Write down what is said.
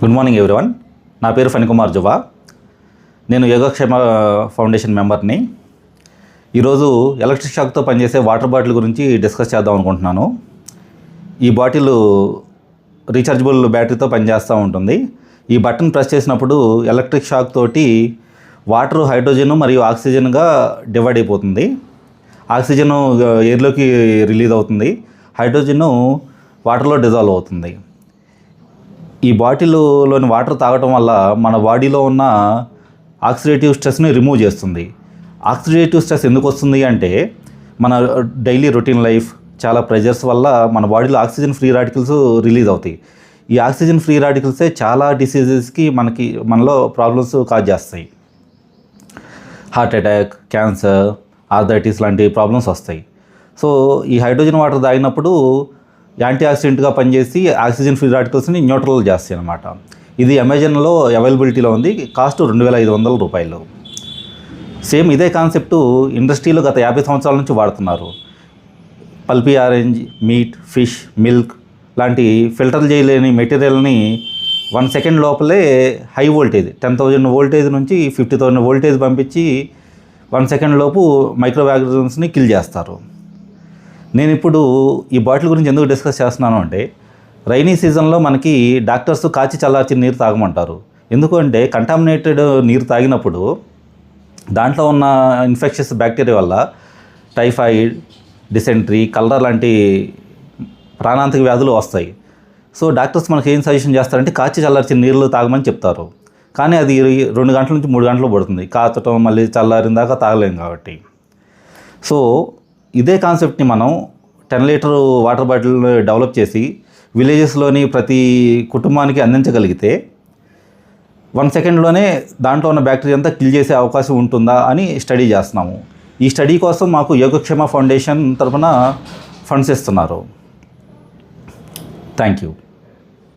Good morning everyone. నా పేరు Phanikumar Jua. నేను యోగక్షేమ ఫౌండేషన్ మెంబర్ని. ఈరోజు ఎలక్ట్రిక్ షాక్తో పనిచేసే వాటర్ బాటిల్ గురించి డిస్కస్ చేద్దాం అనుకుంటున్నాను. ఈ బాటిల్ రీఛార్జబుల్ బ్యాటరీతో పనిచేస్తూ ఉంటుంది. ఈ బటన్ ప్రెస్ చేసినప్పుడు ఎలక్ట్రిక్ షాక్ తోటి వాటర్ హైడ్రోజన్ మరియు ఆక్సిజన్గా డివైడ్ అయిపోతుంది. ఆక్సిజన్ ఎయిర్లోకి రిలీజ్ అవుతుంది, హైడ్రోజన్ వాటర్లో డిజాల్వ్ అవుతుంది. ఈ బాటిల్లోని వాటర్ తాగటం వల్ల మన బాడీలో ఉన్న ఆక్సిడేటివ్ స్ట్రెస్ని రిమూవ్ చేస్తుంది. ఆక్సిడేటివ్ స్ట్రెస్ ఎందుకు వస్తుంది అంటే మన డైలీ రొటీన్ లైఫ్, చాలా ప్రెజర్స్ వల్ల మన బాడీలో ఆక్సిజన్ ఫ్రీ రాడికల్స్ రిలీజ్ అవుతాయి. ఈ ఆక్సిజన్ ఫ్రీ రాడికల్సే చాలా డిసీజెస్కి మనలో ప్రాబ్లమ్స్ కాజ్ చేస్తాయి. హార్ట్ అటాక్, క్యాన్సర్, ఆర్థరైటిస్ లాంటి ప్రాబ్లమ్స్ వస్తాయి. సో ఈ హైడ్రోజన్ వాటర్ తాగినప్పుడు యాంటీ ఆక్సిడెంట్గా పనిచేసి ఆక్సిజన్ ఫ్రీ రాడికల్స్ని న్యూట్రల్ చేస్తాయి అన్నమాట. ఇది అమెజాన్లో అవైలబిలిటీలో ఉంది. కాస్ట్ 2,500 రూపాయలు. సేమ్ ఇదే కాన్సెప్టు ఇండస్ట్రీలో గత 50 సంవత్సరాల నుంచి వాడుతున్నారు. Pulpy orange, meet, fish, milk లాంటి ఫిల్టర్ చేయలేని మెటీరియల్ని 1 సెకండ్ లోపలే హై వోల్టేజ్ 10,000 వోల్టేజ్ నుంచి 50,000 వోల్టేజ్ పంపించి 1 సెకండ్ లోపు మైక్రో ఆర్గానిజమ్స్ని కిల్ చేస్తారు. నేను ఇప్పుడు ఈ బాటిల్ గురించి ఎందుకు డిస్కస్ చేస్తున్నాను అంటే, రైనీ సీజన్లో మనకి డాక్టర్స్ కాచి చల్లార్చిన నీరు తాగమంటారు. ఎందుకంటే కంటామినేటెడ్ నీరు తాగినప్పుడు దాంట్లో ఉన్న ఇన్ఫెక్షన్స్ బ్యాక్టీరియా వల్ల టైఫాయిడ్, డిసెంట్రీ, కలరా లాంటి ప్రాణాంతక వ్యాధులు వస్తాయి. సో డాక్టర్స్ మనకి ఏం సజెషన్ చేస్తారంటే కాచి చల్లార్చిన నీళ్ళు తాగమని చెప్తారు. కానీ అది 2 గంటల నుంచి 3 గంటలు పడుతుంది కాచటం, మళ్ళీ చల్లారిన దాకా తాగలేం కాబట్టి. సో ఇదే కాన్సెప్ట్ని మనం 10 లీటర్ వాటర్ బాటిల్ డెవలప్ చేసి విలేజెస్లోని ప్రతి కుటుంబానికి అందించగలిగితే 1 సెకండ్లోనే దాంట్లో ఉన్న బ్యాక్టీరియా అంతా కిల్ చేసే అవకాశం ఉంటుందా అని స్టడీ చేస్తున్నాము. ఈ స్టడీ కోసం మాకు యోగక్షేమ ఫౌండేషన్ తరఫున ఫండ్స్ ఇస్తున్నారు. Thank you.